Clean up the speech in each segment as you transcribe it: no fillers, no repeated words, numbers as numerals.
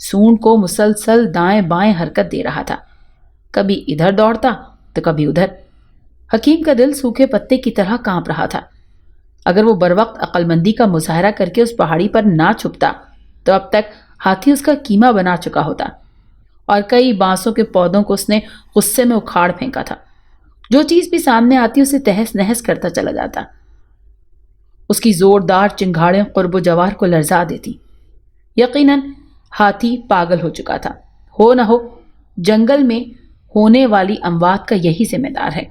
سونڈ کو مسلسل دائیں بائیں حرکت دے رہا تھا، کبھی ادھر دوڑتا تو کبھی ادھر۔ حکیم کا دل سوکھے پتے کی طرح کانپ رہا تھا۔ اگر وہ بروقت عقل مندی کا مظاہرہ کر کے اس پہاڑی پر نہ چھپتا تو اب تک ہاتھی اس کا کیما بنا چکا ہوتا، اور کئی بانسوں کے پودوں کو اس نے غصے میں اکھاڑ پھینکا تھا۔ جو چیز بھی سامنے آتی اسے تہس نہس کرتا چلا جاتا۔ اس کی زوردار چنگھاڑیں قرب و جوار کو لرزا دیتی۔ یقیناً ہاتھی پاگل ہو چکا تھا۔ ہو نہ ہو جنگل میں ہونے والی اموات کا یہی ذمہ دار ہے،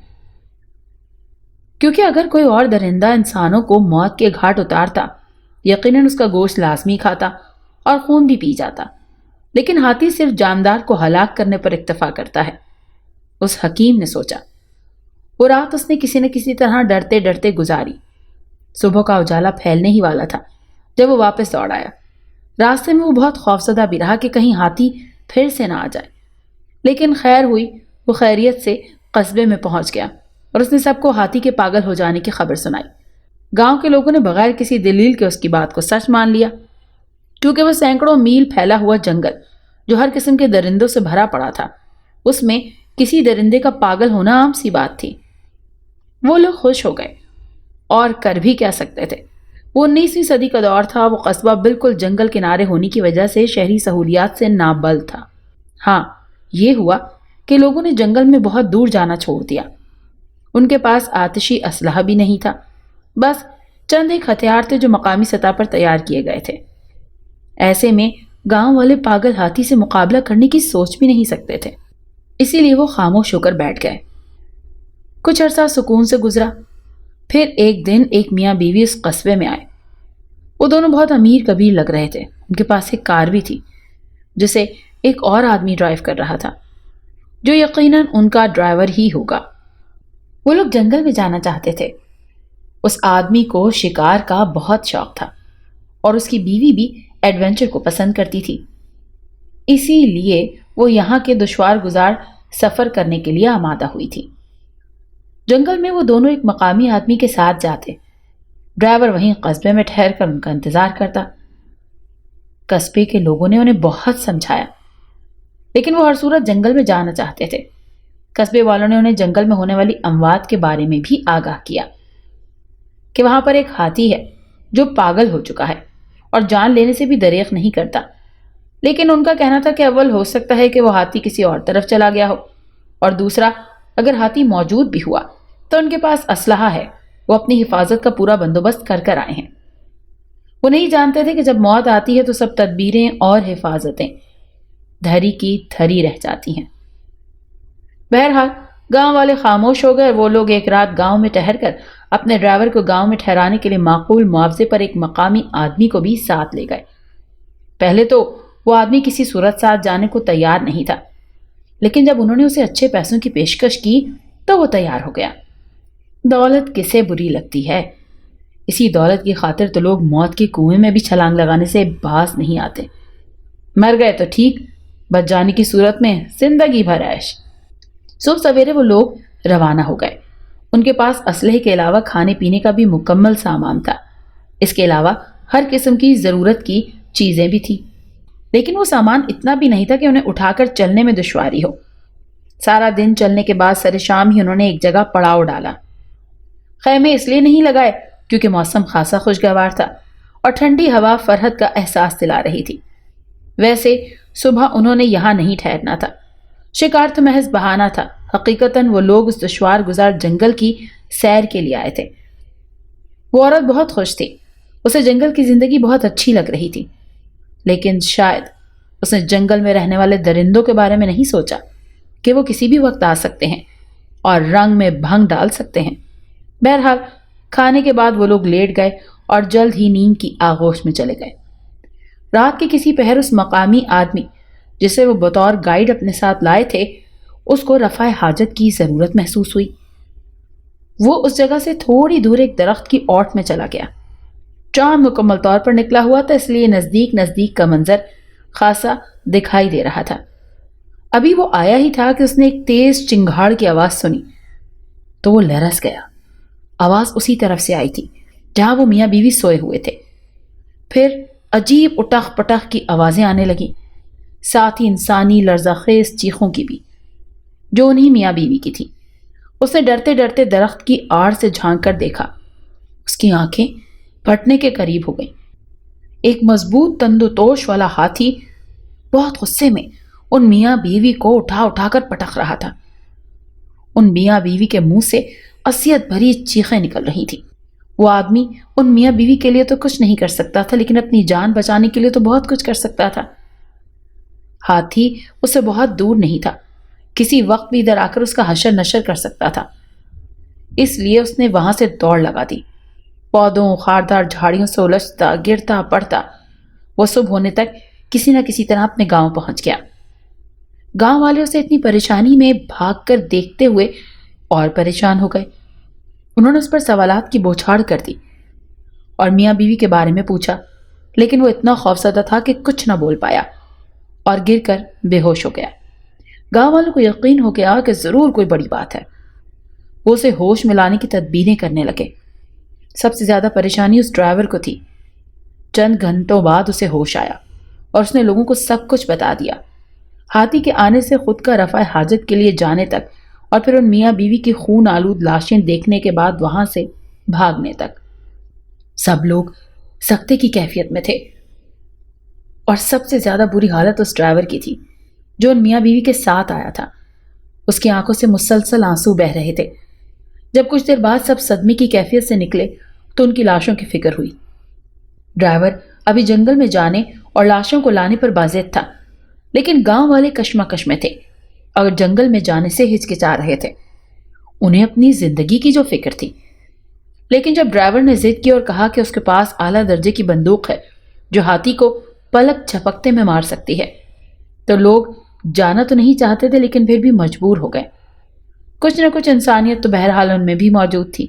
کیونکہ اگر کوئی اور درندہ انسانوں کو موت کے گھاٹ اتارتا یقیناً اس کا گوشت لازمی کھاتا اور خون بھی پی جاتا، لیکن ہاتھی صرف جاندار کو ہلاک کرنے پر اکتفا کرتا ہے۔ اس حکیم نے سوچا۔ وہ رات اس نے کسی نہ کسی طرح ڈرتے ڈرتے گزاری۔ صبح کا اجالا پھیلنے ہی والا تھا جب وہ واپس دوڑ آیا۔ راستے میں وہ بہت خوفزدہ بھی رہا کہ کہیں ہاتھی پھر سے نہ آ جائے، لیکن خیر ہوئی، وہ خیریت سے قصبے میں پہنچ گیا اور اس نے سب کو ہاتھی کے پاگل ہو جانے کی خبر سنائی۔ گاؤں کے لوگوں نے بغیر کسی دلیل کے اس کی بات کو سچ مان لیا، کیونکہ وہ سینکڑوں میل پھیلا ہوا جنگل جو ہر قسم کے درندوں سے بھرا پڑا تھا، اس میں کسی درندے کا پاگل ہونا عام سی بات تھی۔ وہ لوگ خوش ہو گئے، اور کر بھی کیا سکتے تھے۔ وہ 19ویں صدی کا دور تھا، وہ قصبہ بالکل جنگل کنارے ہونے کی وجہ سے شہری سہولیات سے نابل تھا۔ ہاں، یہ ہوا کہ لوگوں نے جنگل میں بہت دور جانا چھوڑ دیا۔ ان کے پاس آتشی اسلحہ بھی نہیں تھا، بس چند ایک ہتھیار تھے جو مقامی سطح پر تیار کیے گئے تھے۔ ایسے میں گاؤں والے پاگل ہاتھی سے مقابلہ کرنے کی سوچ بھی نہیں سکتے تھے، اسی لیے وہ خاموش ہو کر بیٹھ گئے۔ کچھ عرصہ سکون سے گزرا، پھر ایک دن ایک میاں بیوی اس قصبے میں آئے۔ وہ دونوں بہت امیر کبیر لگ رہے تھے۔ ان کے پاس ایک کار بھی تھی جسے ایک اور آدمی ڈرائیو کر رہا تھا، جو یقیناً ان کا ڈرائیور ہی ہوگا۔ وہ لوگ جنگل میں جانا چاہتے تھے۔ اس آدمی کو شکار کا بہت شوق تھا اور اس کی بیوی بھی ایڈونچر کو پسند کرتی تھی، اسی لیے وہ یہاں کے دشوار گزار سفر کرنے کے لیے آمادہ ہوئی تھی۔ جنگل میں وہ دونوں ایک مقامی آدمی کے ساتھ جاتے، ڈرائیور وہیں قصبے میں ٹھہر کر ان کا انتظار کرتا۔ قصبے کے لوگوں نے انہیں بہت سمجھایا، لیکن وہ ہر صورت جنگل میں جانا چاہتے تھے۔ قصبے والوں نے انہیں جنگل میں ہونے والی اموات کے بارے میں بھی آگاہ کیا کہ وہاں پر ایک ہاتھی ہے جو پاگل ہو چکا ہے اور جان لینے سے بھی دریغ نہیں کرتا، لیکن ان کا کہنا تھا کہ اول ہو سکتا ہے کہ وہ ہاتھی کسی اور طرف چلا گیا ہو، اور دوسرا اگر ہاتھی موجود بھی ہوا تو ان کے پاس اسلحہ ہے، وہ اپنی حفاظت کا پورا بندوبست کر کر آئے ہیں۔ وہ نہیں جانتے تھے کہ جب موت آتی ہے تو سب تدبیریں اور حفاظتیں دھری کی دھری رہ جاتی ہیں۔ بہرحال گاؤں والے خاموش ہو گئے۔ وہ لوگ ایک رات گاؤں میں ٹھہر کر اپنے ڈرائیور کو گاؤں میں ٹھہرانے کے لیے معقول معاوضے پر ایک مقامی آدمی کو بھی ساتھ لے گئے۔ پہلے تو وہ آدمی کسی صورت ساتھ جانے کو تیار نہیں تھا، لیکن جب انہوں نے اسے اچھے پیسوں کی پیشکش کی تو وہ تیار ہو گیا۔ دولت کسے بری لگتی ہے؟ اسی دولت کی خاطر تو لوگ موت کے کنویں میں بھی چھلانگ لگانے سے باز نہیں آتے۔ مر گئے تو ٹھیک، بچ جانے کی صورت میں زندگی بھر عیش۔ صبح سویرے وہ لوگ روانہ ہو گئے۔ ان کے پاس اسلحے کے علاوہ کھانے پینے کا بھی مکمل سامان تھا۔ اس کے علاوہ ہر قسم کی ضرورت کی چیزیں بھی تھیں، لیکن وہ سامان اتنا بھی نہیں تھا کہ انہیں اٹھا کر چلنے میں دشواری ہو۔ سارا دن چلنے کے بعد سر شام ہی انہوں نے ایک جگہ پڑاؤ ڈالا۔ خیمے اس لیے نہیں لگائے کیونکہ موسم خاصا خوشگوار تھا اور ٹھنڈی ہوا فرحت کا احساس دلا رہی تھی۔ ویسے صبح انہوں نے یہاں نہیں ٹھہرنا تھا، شکار تو محض بہانہ تھا۔ حقیقتاً وہ لوگ اس دشوار گزار جنگل کی سیر کے لیے آئے تھے۔ وہ عورت بہت خوش تھی، اسے جنگل کی زندگی بہت اچھی لگ رہی تھی، لیکن شاید اس نے جنگل میں رہنے والے درندوں کے بارے میں نہیں سوچا کہ وہ کسی بھی وقت آ سکتے ہیں اور رنگ میں بھنگ ڈال سکتے ہیں۔ بہرحال کھانے کے بعد وہ لوگ لیٹ گئے اور جلد ہی نیند کی آغوش میں چلے گئے۔ رات کے کسی پہر اس مقامی آدمی جسے وہ بطور گائیڈ اپنے ساتھ لائے تھے، اس کو رفع حاجت کی ضرورت محسوس ہوئی۔ وہ اس جگہ سے تھوڑی دور ایک درخت کی اوٹ میں چلا گیا۔ چاند مکمل طور پر نکلا ہوا تھا، اس لیے نزدیک نزدیک کا منظر خاصا دکھائی دے رہا تھا۔ ابھی وہ آیا ہی تھا کہ اس نے ایک تیز چنگھاڑ کی آواز سنی تو وہ لرز گیا۔ آواز اسی طرف سے آئی تھی جہاں وہ میاں بیوی سوئے ہوئے تھے۔ پھر عجیب اٹخ پٹخ کی آوازیں آنے لگیں۔ ساتھ ہی انسانی لرزہ خیز چیخوں کی بھی، جو انہیں میاں بیوی کی تھی۔ اس نے ڈرتے ڈرتے درخت کی آڑ سے جھانک کر دیکھا۔ اس کی آنکھیں پھٹنے کے قریب ہو گئیں۔ ایک مضبوط تندوتوش والا ہاتھی بہت غصے میں ان میاں بیوی کو اٹھا اٹھا کر پٹک رہا تھا۔ ان میاں بیوی کے منہ سے عصیت بھری چیخیں نکل رہی تھی۔ وہ آدمی ان میاں بیوی کے لیے تو کچھ نہیں کر سکتا تھا، لیکن اپنی جان بچانے کے لیے تو بہت کچھ کر سکتا تھا۔ ہاتھی اس سے بہت دور نہیں تھا، کسی وقت بھی ادھر آ کر اس کا حشر نشر کر سکتا تھا۔ اس لیے اس نے وہاں سے دوڑ لگا دی۔ پودوں، خاردار جھاڑیوں سے الجھتا، گرتا پڑتا وہ صبح ہونے تک کسی نہ کسی طرح اپنے گاؤں پہنچ گیا۔ گاؤں والے اسے اتنی پریشانی میں بھاگ کر دیکھتے ہوئے اور پریشان ہو گئے۔ انہوں نے اس پر سوالات کی بوچھاڑ کر دی اور میاں بیوی کے بارے میں پوچھا، لیکن وہ اتنا خوفزدہ تھا کہ کچھ نہ بول پایا اور گر کر بے ہوش ہو گیا۔ گاؤں والوں کو یقین ہو گیا کہ ضرور کوئی بڑی بات ہے۔ وہ اسے ہوش میں لانے کی تدبیریں کرنے لگے۔ سب سے زیادہ پریشانی اس ڈرائیور کو تھی۔ چند گھنٹوں بعد اسے ہوش آیا اور اس نے لوگوں کو سب کچھ بتا دیا، ہاتھی کے آنے سے خود کا رفع حاجت کے لیے جانے تک، اور پھر ان میاں بیوی کی خون آلود لاشیں دیکھنے کے بعد وہاں سے بھاگنے تک۔ سب لوگ سکتے کی کیفیت میں تھے، اور سب سے زیادہ بری حالت اس ڈرائیور کی تھی جو ان میاں بیوی کے ساتھ آیا تھا۔ اس کی آنکھوں سے مسلسل آنسو بہہ رہے تھے۔ جب کچھ دیر بعد سب صدمے کی کیفیت سے نکلے تو ان کی لاشوں کی فکر ہوئی۔ ڈرائیور ابھی جنگل میں جانے اور لاشوں کو لانے پر بازید تھا، لیکن گاؤں والے کشمکش میں تھے اور جنگل میں جانے سے ہچکچا رہے تھے۔ انہیں اپنی زندگی کی جو فکر تھی۔ لیکن جب ڈرائیور نے ضد کی اور کہا کہ اس کے پاس اعلیٰ درجے کی بندوق ہے جو ہاتھی کو پلک جھپکتے میں مار سکتی ہے، تو لوگ جانا تو نہیں چاہتے تھے، لیکن پھر بھی مجبور ہو گئے۔ کچھ نہ کچھ انسانیت تو بہرحال ان میں بھی موجود تھی۔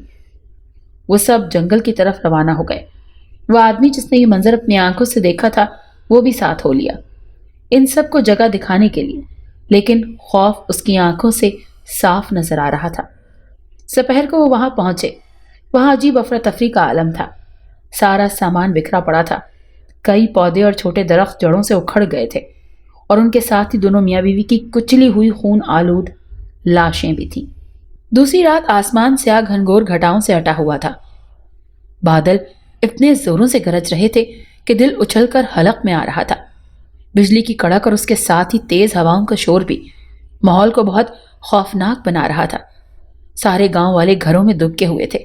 وہ سب جنگل کی طرف روانہ ہو گئے۔ وہ آدمی جس نے یہ منظر اپنی آنکھوں سے دیکھا تھا وہ بھی ساتھ ہو لیا، ان سب کو جگہ دکھانے کے لیے، لیکن خوف اس کی آنکھوں سے صاف نظر آ رہا تھا۔ دوپہر کو وہ وہاں پہنچے۔ وہاں عجیب افراتفری کا عالم تھا۔ سارا سامان بکھرا پڑا تھا۔ کئی پودے اور چھوٹے درخت جڑوں سے اکھڑ گئے تھے، اور ان کے ساتھ ہی دونوں میاں بیوی کی کچلی ہوئی خون آلود لاشیں بھی تھیں۔ دوسری رات آسمان سیاہ گھنگھور گھٹاؤں سے اٹا ہوا تھا۔ بادل اتنے زوروں سے گرج رہے تھے کہ دل اچھل کر حلق میں آ رہا تھا۔ بجلی کی کڑک اور اس کے ساتھ ہی تیز ہواؤں کا شور بھی ماحول کو بہت خوفناک بنا رہا تھا۔ سارے گاؤں والے گھروں میں دبکے ہوئے تھے۔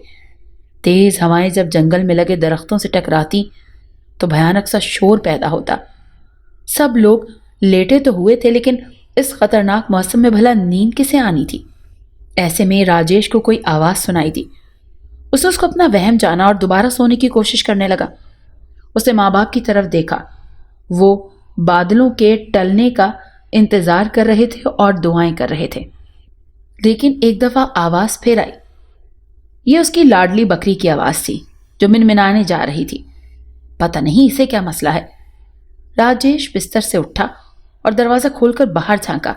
تیز ہوائیں جب جنگل میں لگے درختوں سے ٹکراتی تو بھیانک سا شور پیدا ہوتا۔ سب لوگ لیٹے تو ہوئے تھے، لیکن اس خطرناک موسم میں بھلا نیند کسے آنی تھی؟ ایسے میں راجیش کو کوئی آواز سنائی دی۔ اس کو اپنا وہم جانا اور دوبارہ سونے کی کوشش کرنے لگا۔ اس نے ماں باپ کی طرف دیکھا۔ وہ بادلوں کے ٹلنے کا انتظار کر رہے تھے اور دعائیں کر رہے تھے، لیکن ایک دفعہ آواز پھر آئی۔ یہ اس کی لاڈلی بکری کی آواز تھی جو منمنانے جا رہی تھی۔ پتہ نہیں اسے کیا مسئلہ ہے۔ راجیش بستر سے اٹھا اور دروازہ کھول کر باہر جھانکا۔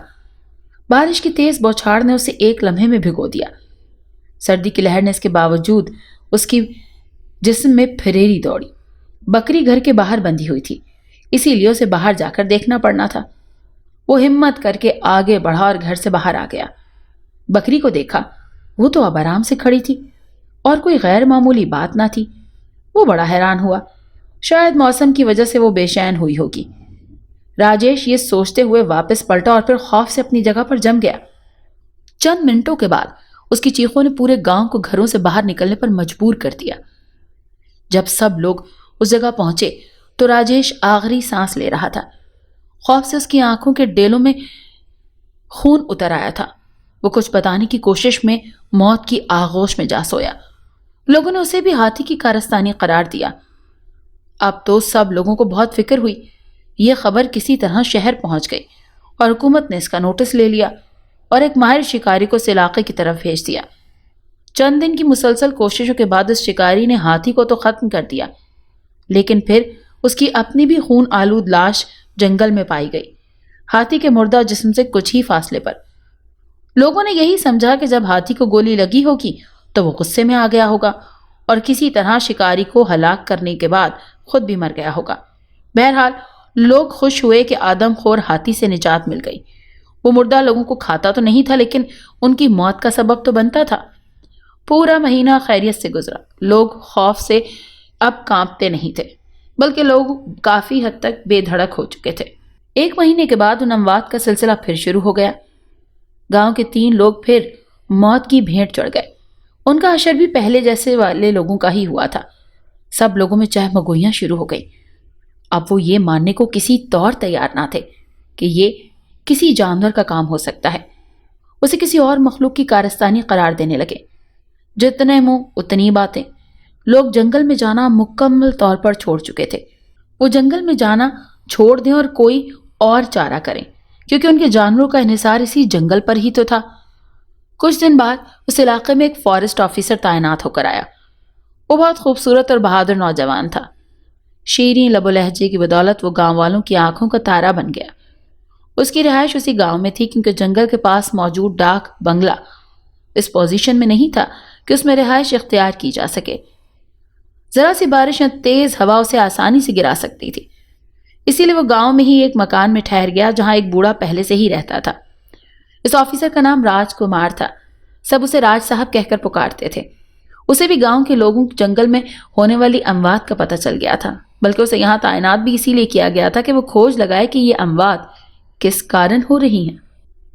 بارش کی تیز بوچھاڑ نے اسے ایک لمحے میں بھگو دیا۔ سردی کی لہر نے اس کے باوجود اس کی جسم میں پھریری دوڑی۔ بکری گھر کے باہر بندھی ہوئی تھی، اسی لیے اسے باہر جا کر دیکھنا پڑنا تھا۔ وہ ہمت کر کے آگے بڑھا اور گھر سے باہر آ گیا۔ بکری کو دیکھا، وہ تو اب آرام سے کھڑی تھی اور کوئی غیر معمولی بات نہ تھی۔ وہ بڑا حیران ہوا۔ شاید موسم کی وجہ سے وہ بے چین ہوئی ہوگی۔ راجیش یہ سوچتے ہوئے واپس پلٹا اور پھر خوف سے اپنی جگہ پر جم گیا۔ چند منٹوں کے بعد اس کی چیخوں نے پورے گاؤں کو گھروں سے باہر نکلنے پر مجبور کر دیا۔ جب سب لوگ اس جگہ پہنچے تو راجیش آخری سانس لے رہا تھا۔ خوف سے اس کی آنکھوں کے ڈیلوں میں خون اتر آیا تھا۔ وہ کچھ بتانے کی کوشش میں موت کی آغوش میں جا سویا۔ لوگوں نے اسے بھی ہاتھی کی کارستانی قرار دیا۔ اب تو سب لوگوں کو بہت فکر ہوئی۔ یہ خبر کسی طرح شہر پہنچ گئی اور حکومت نے اس کا نوٹس لے لیا اور ایک ماہر شکاری کو اس علاقے کی طرف بھیج دیا۔ چند دن کی مسلسل کوششوں کے بعد اس شکاری نے ہاتھی کو تو ختم کر دیا، لیکن پھر اس کی اپنی بھی خون آلود لاش جنگل میں پائی گئی، ہاتھی کے مردہ جسم سے کچھ ہی فاصلے پر۔ لوگوں نے یہی سمجھا کہ جب ہاتھی کو گولی لگی ہوگی تو وہ غصے میں آ گیا ہوگا اور کسی طرح شکاری کو ہلاک کرنے کے بعد خود بھی مر گیا ہوگا۔ بہرحال لوگ خوش ہوئے کہ آدم خور ہاتھی سے نجات مل گئی۔ وہ مردہ لوگوں کو کھاتا تو نہیں تھا لیکن ان کی موت کا سبب تو بنتا تھا۔ پورا مہینہ خیریت سے گزرا۔ لوگ خوف سے اب کانپتے نہیں تھے بلکہ لوگ کافی حد تک بے دھڑک ہو چکے تھے۔ 1 مہینے کے بعد ان اموات کا سلسلہ پھر شروع ہو گیا۔ گاؤں کے 3 لوگ پھر موت کی بھیٹ چڑھ گئے۔ ان کا حشر بھی پہلے جیسے والے لوگوں کا ہی ہوا تھا۔ سب لوگوں میں چہمگوئیاں شروع ہو گئی۔ اب وہ یہ ماننے کو کسی طور تیار نہ تھے کہ یہ کسی جانور کا کام ہو سکتا ہے۔ اسے کسی اور مخلوق کی کارستانی قرار دینے لگے۔ جتنے منہ اتنی باتیں۔ لوگ جنگل میں جانا مکمل طور پر چھوڑ چکے تھے۔ وہ جنگل میں جانا چھوڑ دیں اور کوئی اور چارہ کریں کیونکہ ان کے جانوروں کا انحصار اسی جنگل پر ہی تو تھا۔ کچھ دن بعد اس علاقے میں ایک فارسٹ آفیسر تعینات ہو کر آیا۔ وہ بہت خوبصورت اور بہادر نوجوان تھا۔ شیریں لب و لہجے کی بدولت وہ گاؤں والوں کی آنکھوں کا تارا بن گیا۔ اس کی رہائش اسی گاؤں میں تھی کیونکہ جنگل کے پاس موجود ڈاک بنگلہ اس پوزیشن میں نہیں تھا کہ اس میں رہائش اختیار کی جا سکے۔ ذرا سی بارش یا تیز ہوا اسے آسانی سے گرا سکتی تھی، اسی لیے وہ گاؤں میں ہی ایک مکان میں ٹھہر گیا جہاں ایک بوڑھا پہلے سے ہی رہتا تھا۔ اس آفیسر کا نام راج کمار تھا۔ سب اسے راج صاحب کہہ کر پکارتے تھے۔ اسے بھی گاؤں کے لوگوں جنگل میں ہونے والی اموات کا پتہ چل گیا تھا، بلکہ اسے یہاں تعینات بھی اسی لیے کیا گیا تھا کہ وہ کھوج لگائے کہ یہ اموات کس کارن ہو رہی ہیں۔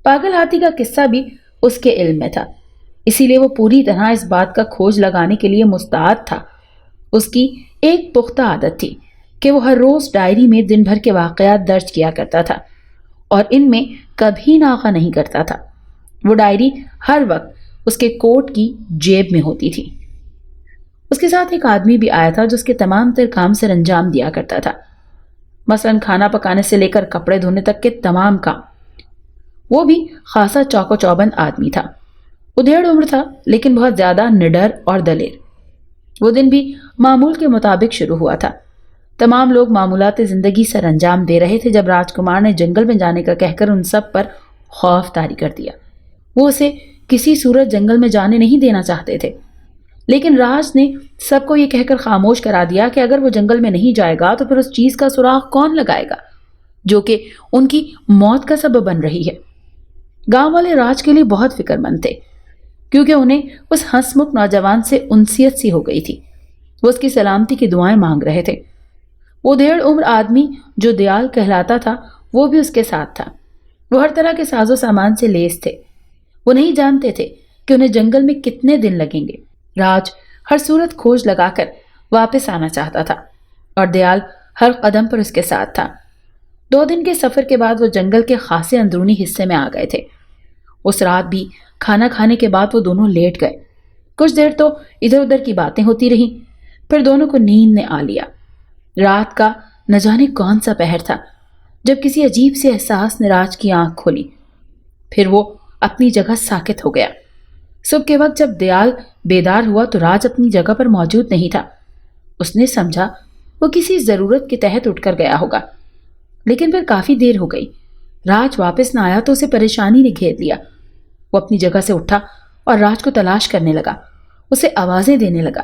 پاگل ہاتھی کا قصہ بھی اس کے علم میں تھا، اسی لیے وہ پوری طرح اس بات کا کھوج لگانے کے لیے مستعد تھا۔ اس کی ایک پختہ عادت تھی کہ وہ ہر روز ڈائری میں دن بھر کے واقعات درج کیا کرتا تھا اور ان میں کبھی ناغہ نہیں کرتا تھا۔ وہ ڈائری ہر وقت اس کے کوٹ کی جیب میں ہوتی تھی۔ اس کے ساتھ ایک آدمی بھی آیا تھا جو اس کے تمام تر کام سر انجام دیا کرتا تھا، مثلاً کھانا پکانے سے لے کر کپڑے دھونے تک کے تمام کام۔ وہ بھی خاصا چوک و چوبند آدمی تھا۔ وہ 1.5 عمر تھا لیکن بہت زیادہ نڈر اور دلیر۔ وہ دن بھی معمول کے مطابق شروع ہوا تھا۔ تمام لوگ معمولات زندگی سر انجام دے رہے تھے جب راج کمار نے جنگل میں جانے کا کہہ کر ان سب پر خوف طاری کر دیا۔ وہ اسے کسی صورت جنگل میں جانے نہیں دینا چاہتے تھے، لیکن راج نے سب کو یہ کہہ کر خاموش کرا دیا کہ اگر وہ جنگل میں نہیں جائے گا تو پھر اس چیز کا سراغ کون لگائے گا جو کہ ان کی موت کا سبب بن رہی ہے۔ گاؤں والے راج کے لیے بہت فکر مند تھے کیونکہ انہیں اس ہنسمکھ نوجوان سے انسیت سی ہو گئی تھی۔ وہ اس کی سلامتی کی دعائیں مانگ رہے تھے۔ وہ 1.5 عمر آدمی جو دیال کہلاتا تھا وہ بھی اس کے ساتھ تھا۔ وہ ہر طرح کے ساز و سامان سے لیس تھے۔ وہ نہیں جانتے تھے کہ انہیں جنگل میں کتنے دن لگیں گے۔ راج ہر صورت کھوج لگا کر واپس آنا چاہتا تھا اور دیال ہر قدم پر اس کے ساتھ تھا۔ 2 دن کے سفر کے بعد وہ جنگل کے خاصے اندرونی حصے میں آ گئے تھے۔ اس رات بھی کھانا کھانے کے بعد وہ دونوں لیٹ گئے۔ کچھ دیر تو ادھر ادھر کی باتیں ہوتی رہیں، پھر دونوں کو نیند نے آ لیا۔ رات کا نہ جانے کون سا پہر تھا جب کسی عجیب سے احساس نے راج کی آنکھ کھولی۔ پھر وہ اپنی جگہ ساکت ہو گیا۔ صبح کے وقت جب دیال بیدار ہوا تو راج اپنی جگہ پر موجود نہیں تھا۔ اس نے سمجھا وہ کسی ضرورت کے تحت اٹھ کر گیا ہوگا، لیکن پھر کافی دیر ہو گئی۔ راج واپس نہ آیا تو اسے پریشانی نے گھیر لیا۔ وہ اپنی جگہ سے اٹھا اور راج کو تلاش کرنے لگا، اسے آوازیں دینے لگا،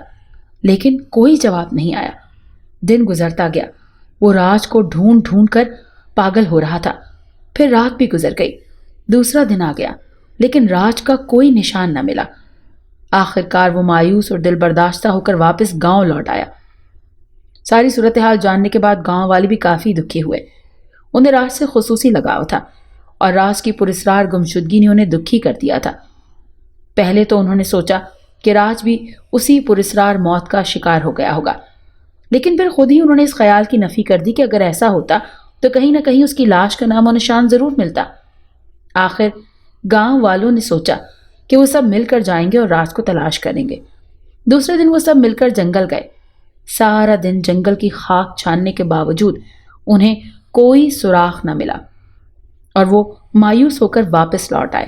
لیکن کوئی جواب نہیں آیا۔ دن گزرتا گیا، وہ راج کو ڈھونڈ ڈھونڈ کر پاگل ہو رہا تھا۔ پھر رات بھی گزر گئی، دوسرا دن آ گیا، لیکن راج کا کوئی نشان نہ ملا۔ آخرکار وہ مایوس اور دل برداشتہ ہو کر واپس گاؤں لوٹ آیا۔ ساری صورتحال جاننے کے بعد گاؤں والے بھی کافی دکھی ہوئے۔ انہیں راج سے خصوصی لگاؤ تھا اور راج کی پراسرار گمشدگی نے انہیں دکھی کر دیا تھا۔ پہلے تو انہوں نے سوچا کہ راج بھی اسی پراسرار موت کا شکار ہو گیا ہوگا، لیکن پھر خود ہی انہوں نے اس خیال کی نفی کر دی کہ اگر ایسا ہوتا تو کہیں نہ کہیں اس کی لاش کا نام و نشان ضرور ملتا۔ آخر گاؤں والوں نے سوچا کہ وہ سب مل کر جائیں گے اور راج کو تلاش کریں گے۔ دوسرے دن وہ سب مل کر جنگل گئے۔ سارا دن جنگل کی خاک چھاننے کے باوجود انہیں کوئی سراغ نہ ملا اور وہ مایوس ہو کر واپس لوٹ آئے۔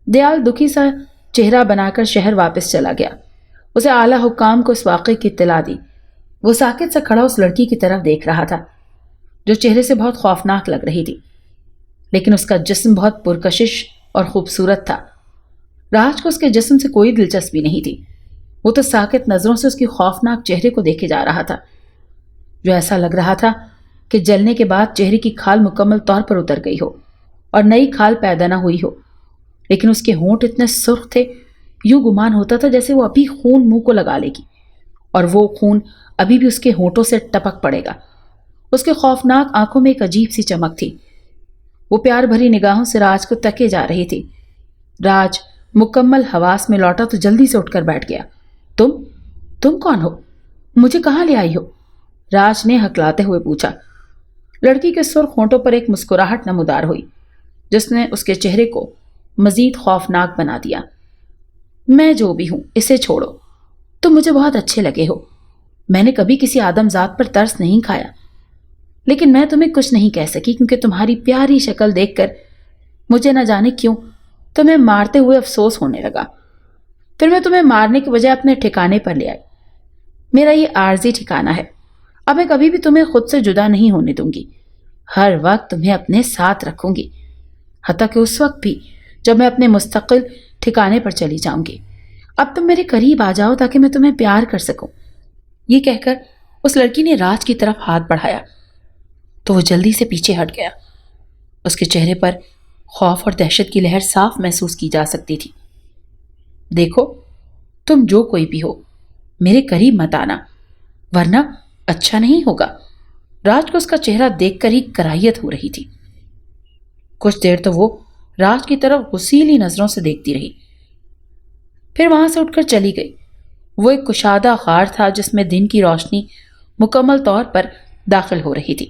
دیال دکھی سا چہرہ بنا کر شہر واپس چلا گیا۔ اسے اعلیٰ حکام کو اس واقعے کی اطلاع دی۔ وہ ساکت سا کھڑا اس لڑکی کی طرف دیکھ رہا تھا جو چہرے سے بہت خوفناک لگ رہی تھی، لیکن اس کا جسم بہت پرکشش اور خوبصورت تھا۔ راج کو اس کے جسم سے کوئی دلچسپی نہیں تھی، وہ تو ساکت نظروں سے اس کی خوفناک چہرے کو دیکھے جا رہا تھا جو ایسا لگ رہا تھا کہ جلنے کے بعد چہرے کی کھال مکمل طور پر اتر گئی ہو اور نئی کھال پیدا نہ ہوئی ہو، لیکن اس کے ہونٹ اتنے سرخ تھے، یوں گمان ہوتا تھا جیسے وہ ابھی خون منہ کو لگا لے گی اور وہ خون ابھی بھی اس کے ہونٹوں سے ٹپک پڑے گا۔ اس کے خوفناک آنکھوں میں ایک عجیب سی چمک تھی۔ وہ پیار بھری نگاہوں سے راج کو تکے جا رہی تھی۔ راج مکمل حواس میں لوٹا تو جلدی سے اٹھ کر بیٹھ گیا۔ تم کون ہو؟ مجھے کہاں لے آئی ہو؟ راج نے ہکلاتے ہوئے پوچھا۔ لڑکی کے سرخ ہونٹوں پر ایک مسکراہٹ نمودار ہوئی جس نے اس کے چہرے کو مزید خوفناک بنا دیا۔ میں جو بھی ہوں اسے چھوڑو، تم مجھے بہت اچھے لگے ہو۔ میں نے کبھی کسی آدم ذات پر ترس نہیں کھایا، لیکن میں تمہیں کچھ نہیں کہہ سکی کیونکہ تمہاری پیاری شکل دیکھ کر مجھے نہ جانے کیوں تمہیں مارتے ہوئے افسوس ہونے لگا۔ پھر میں تمہیں مارنے کے بجائے اپنے ٹھکانے پر لے آئی۔ میرا یہ عارضی ٹھکانہ ہے، اب میں کبھی بھی تمہیں خود سے جدا نہیں ہونے دوں گی، ہر وقت تمہیں اپنے ساتھ رکھوں گی، حتیٰ کہ اس وقت بھی جب میں اپنے مستقل ٹھکانے پر چلی جاؤں گی۔ اب تم میرے قریب آ جاؤ تاکہ میں تمہیں پیار کر سکوں۔ یہ کہہ کر اس لڑکی نے راج کی طرف ہاتھ بڑھایا تو وہ جلدی سے پیچھے ہٹ گیا۔ اس کے چہرے پر خوف اور دہشت کی لہر صاف محسوس کی جا سکتی تھی۔ دیکھو، تم جو کوئی بھی ہو میرے قریب مت آنا ورنہ اچھا نہیں ہوگا۔ راج کو اس کا چہرہ دیکھ کر ہی کراہیت ہو رہی تھی۔ کچھ دیر تو وہ راج کی طرف غصیلی نظروں سے دیکھتی رہی، پھر وہاں سے اٹھ کر چلی گئی۔ وہ ایک کشادہ غار تھا جس میں دن کی روشنی مکمل طور پر داخل ہو رہی تھی۔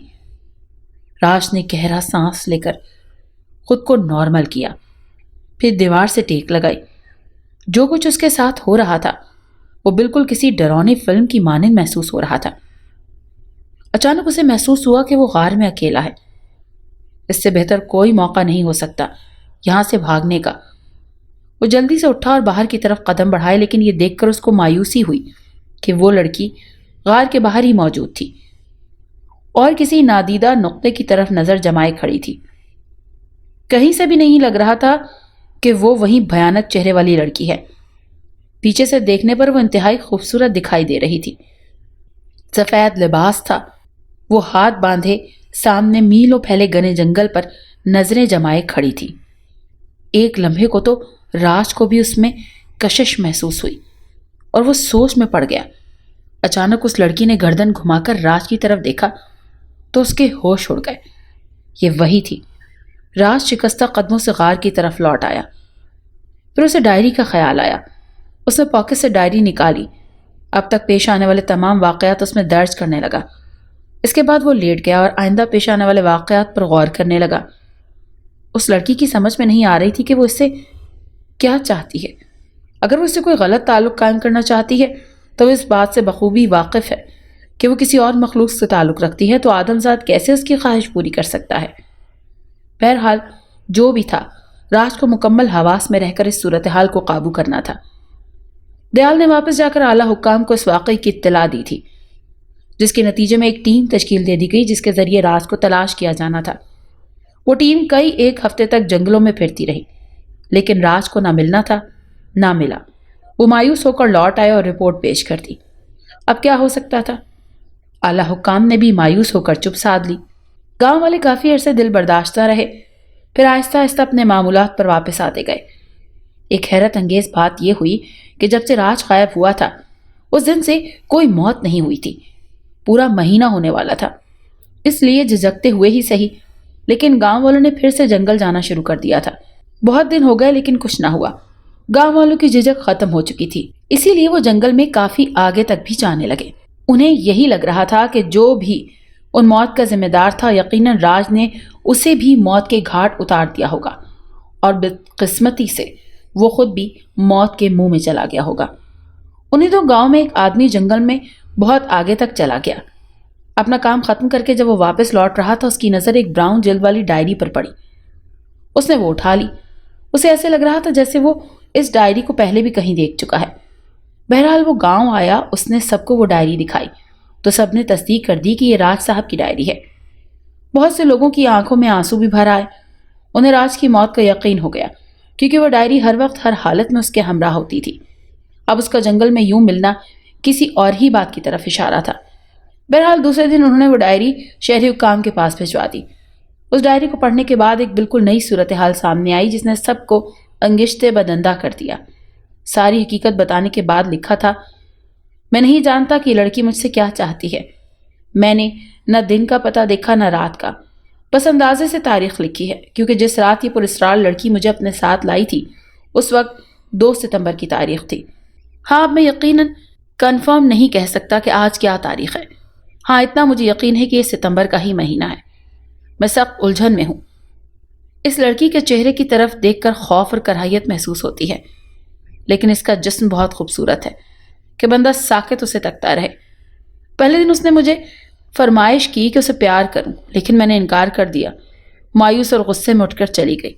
راج نے گہرا سانس لے کر خود کو نارمل کیا، پھر دیوار سے ٹیک لگائی۔ جو کچھ اس کے ساتھ ہو رہا تھا وہ بالکل کسی ڈراؤنی فلم کی مانند محسوس ہو رہا تھا۔ اچانک اسے محسوس ہوا کہ وہ غار میں اکیلا ہے۔ اس سے بہتر کوئی موقع نہیں ہو سکتا یہاں سے بھاگنے کا۔ وہ جلدی سے اٹھا اور باہر کی طرف قدم بڑھائے، لیکن یہ دیکھ کر اس کو مایوسی ہوئی کہ وہ لڑکی غار کے باہر ہی موجود تھی اور کسی نادیدہ نقطے کی طرف نظر جمائے کھڑی تھی۔ کہیں سے بھی نہیں لگ رہا تھا کہ وہ وہی بھیانک چہرے والی لڑکی ہے۔ پیچھے سے دیکھنے پر وہ انتہائی خوبصورت دکھائی دے رہی تھی۔ سفید لباس تھا۔ وہ ہاتھ باندھے سامنے میلوں پھیلے گھنے جنگل پر نظریں جمائے کھڑی تھی۔ ایک لمحے کو تو راج کو بھی اس میں کشش محسوس ہوئی اور وہ سوچ میں پڑ گیا۔ اچانک اس لڑکی نے گردن گھما کر راج کی طرف دیکھا تو اس کے ہوش اڑ گئے۔ یہ وہی تھی۔ راج شکستہ قدموں سے غار کی طرف لوٹ آیا۔ پھر اسے ڈائری کا خیال آیا۔ اس نے پاکٹ سے ڈائری نکالی، اب تک پیش آنے والے تمام واقعات اس میں درج کرنے لگا۔ اس کے بعد وہ لیٹ گیا اور آئندہ پیش آنے والے واقعات پر غور کرنے لگا۔ اس لڑکی کی سمجھ میں نہیں آ رہی تھی کہ وہ اس سے کیا چاہتی ہے۔ اگر وہ اس سے کوئی غلط تعلق قائم کرنا چاہتی ہے تو وہ اس بات سے بخوبی واقف ہے کہ وہ کسی اور مخلوق سے تعلق رکھتی ہے، تو آدم ذات کیسے اس کی خواہش پوری کر سکتا ہے؟ بہرحال جو بھی تھا، راج کو مکمل حواس میں رہ کر اس صورتحال کو قابو کرنا تھا۔ دیال نے واپس جا کر اعلیٰ حکام کو اس واقعے کی اطلاع دی تھی، جس کے نتیجے میں ایک ٹیم تشکیل دے دی گئی جس کے ذریعے راج کو تلاش کیا جانا تھا۔ وہ ٹیم کئی ایک ہفتے تک جنگلوں میں پھرتی رہی، لیکن راج کو نہ ملنا تھا نہ ملا۔ وہ مایوس ہو کر لوٹ آئے اور رپورٹ پیش کر دی۔ اب کیا ہو سکتا تھا؟ اعلیٰ حکام نے بھی مایوس ہو کر چپ سادھ لی۔ گاؤں والے کافی عرصے دل برداشتہ رہے، پھر آہستہ آہستہ اپنے معمولات پر واپس آتے گئے۔ ایک حیرت انگیز بات یہ ہوئی کہ جب سے راج غائب ہوا تھا اس دن سے کوئی موت نہیں ہوئی تھی۔ پورا مہینہ ہونے والا تھا، اس لیے جھجکتے ہوئے ہی صحیح، لیکن گاؤں والوں نے پھر سے جنگل جانا شروع کر دیا تھا۔ بہت دن ہو گئے لیکن کچھ نہ ہوا۔ گاؤں والوں کی جھجک ختم ہو چکی تھی، اسی لیے وہ جنگل میں کافی آگے تک بھی جانے لگے۔ انہیں یہی لگ رہا تھا کہ جو بھی ان موت کا ذمہ دار تھا یقیناً راج نے اسے بھی موت کے گھاٹ اتار دیا ہوگا، اور بدقسمتی سے وہ خود بھی موت کے منہ میں چلا گیا ہوگا۔ انہیں تو گاؤں میں ایک آدمی جنگل میں بہت آگے تک چلا گیا۔ اپنا کام ختم کر کے جب وہ واپس لوٹ رہا تھا اس کی نظر ایک براؤن جلد والی ڈائری پر پڑی۔ اس نے وہ اٹھا لی۔ اسے ایسے لگ رہا تھا جیسے وہ اس ڈائری کو پہلے بھی کہیں دیکھ چکا ہے۔ بہرحال وہ گاؤں آیا، اس نے سب کو وہ ڈائری دکھائی تو سب نے تصدیق کر دی کہ یہ راج صاحب کی ڈائری ہے۔ بہت سے لوگوں کی آنکھوں میں آنسو بھی بھر آئے۔ انہیں راج کی موت کا یقین ہو گیا کیونکہ وہ ڈائری ہر وقت ہر حالت میں اس کے ہمراہ ہوتی تھی۔ اب اس کا جنگل میں یوں ملنا کسی اور ہی بات کی طرف اشارہ تھا۔ بہرحال دوسرے دن انہوں نے وہ ڈائری شہری حکام کے پاس بھجوا دی۔ اس ڈائری کو پڑھنے کے بعد ایک بالکل نئی صورتحال سامنے آئی جس نے سب کو انگشتے بدندہ کر دیا۔ ساری حقیقت بتانے کے بعد لکھا تھا، میں نہیں جانتا کہ یہ لڑکی مجھ سے کیا چاہتی ہے۔ میں نے نہ دن کا پتہ دیکھا نہ رات کا، بس اندازے سے تاریخ لکھی ہے، کیونکہ جس رات یہ پراسرار لڑکی مجھے اپنے ساتھ لائی تھی اس وقت 2 ستمبر کی تاریخ تھی۔ ہاں، اب میں یقیناً کنفرم نہیں کہہ سکتا کہ آج کیا تاریخ ہے۔ ہاں، اتنا مجھے یقین ہے کہ یہ ستمبر کا ہی مہینہ ہے۔ میں سخت الجھن میں ہوں۔ اس لڑکی کے چہرے کی طرف دیکھ کر خوف اور کراہیت محسوس ہوتی ہے، لیکن اس کا جسم بہت خوبصورت ہے کہ بندہ ساکت اسے تکتا رہے۔ پہلے دن اس نے مجھے فرمائش کی کہ اسے پیار کروں، لیکن میں نے انکار کر دیا۔ مایوس اور غصے میں اٹھ کر چلی گئی۔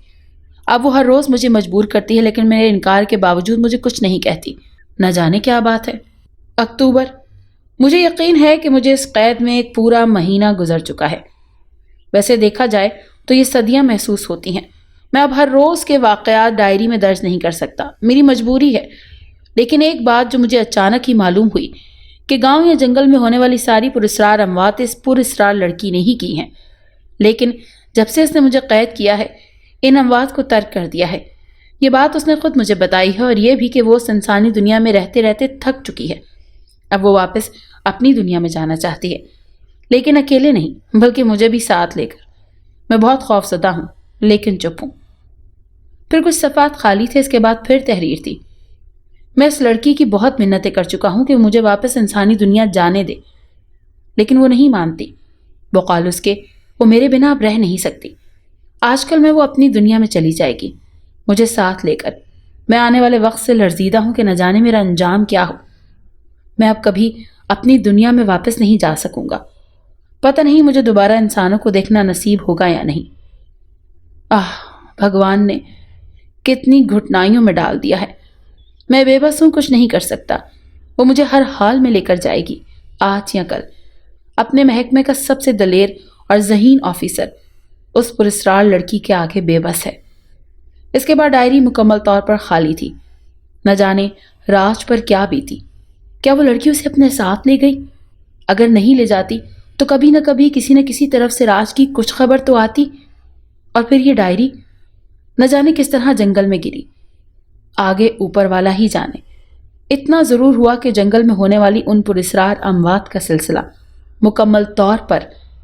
اب وہ ہر روز مجھے مجبور کرتی ہے، لیکن میرے انکار کے باوجود مجھے کچھ نہیں کہتی۔ نہ جانے کیا بات ہے۔ اکتوبر۔ مجھے یقین ہے کہ مجھے اس قید میں ایک پورا مہینہ گزر چکا ہے۔ ویسے دیکھا جائے تو یہ صدیاں محسوس ہوتی ہیں۔ میں اب ہر روز کے واقعات ڈائری میں درج نہیں کر سکتا، میری مجبوری ہے۔ لیکن ایک بات جو مجھے اچانک ہی معلوم ہوئی کہ گاؤں یا جنگل میں ہونے والی ساری پراسرار اموات اس پراسرار لڑکی نے ہی کی ہیں۔ لیکن جب سے اس نے مجھے قید کیا ہے، ان اموات کو ترک کر دیا ہے۔ یہ بات اس نے خود مجھے بتائی ہے، اور یہ بھی کہ وہ اس انسانی دنیا میں رہتے رہتے تھک چکی ہے۔ اب وہ واپس اپنی دنیا میں جانا چاہتی ہے، لیکن اکیلے نہیں بلکہ مجھے بھی ساتھ لے کر۔ میں بہت خوف زدہ ہوں، لیکن چپ ہوں۔ پھر کچھ صفحات خالی تھے، اس کے بعد پھر تحریر تھی۔ میں اس لڑکی کی بہت منتیں کر چکا ہوں کہ مجھے واپس انسانی دنیا جانے دے، لیکن وہ نہیں مانتی۔ بقول اس کے وہ میرے بنا اب رہ نہیں سکتی۔ آج کل میں وہ اپنی دنیا میں چلی جائے گی، مجھے ساتھ لے کر۔ میں آنے والے وقت سے لرزیدہ ہوں کہ نہ جانے میرا انجام کیا ہو۔ میں اب کبھی اپنی دنیا میں واپس نہیں جا سکوں گا۔ پتہ نہیں مجھے دوبارہ انسانوں کو دیکھنا نصیب ہوگا یا نہیں۔ بھگوان نے کتنی گھٹنائیوں میں ڈال دیا ہے۔ میں بے بس ہوں، کچھ نہیں کر سکتا۔ وہ مجھے ہر حال میں لے کر جائے گی، آج یا کل۔ اپنے محکمے کا سب سے دلیر اور ذہین آفیسر اس پراسرار لڑکی کے آگے بے بس ہے۔ اس کے بعد ڈائری مکمل طور پر خالی تھی۔ نہ جانے راج پر کیا بیتی۔ کیا وہ لڑکی اسے اپنے ساتھ لے گئی؟ اگر نہیں لے جاتی تو کبھی نہ کبھی کسی نہ کسی طرف سے راج کی کچھ خبر تو آتی۔ اور پھر یہ ڈائری نہ جانے کس طرح جنگل میں گری۔ آگے اوپر والا ہی جانے۔ اتنا ضرور ہوا کہ جنگل میں ہونے والی ان پراسرار اموات کا سلسلہ مکمل طور پر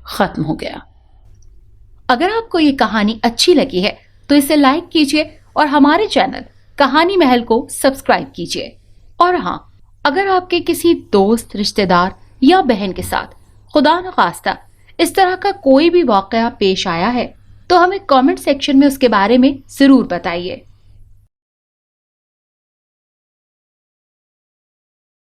ختم ہو گیا۔ اگر آپ کو یہ کہانی اچھی لگی ہے تو اسے لائک کیجیے اور ہمارے چینل کہانی محل کو سبسکرائب کیجیے۔ اور ہاں، اگر آپ کے کسی دوست، رشتہ دار یا بہن کے ساتھ خدا نخواستہ اس طرح کا کوئی بھی واقعہ پیش آیا ہے تو ہمیں کامنٹ سیکشن میں اس کے بارے میں ضرور بتائیے۔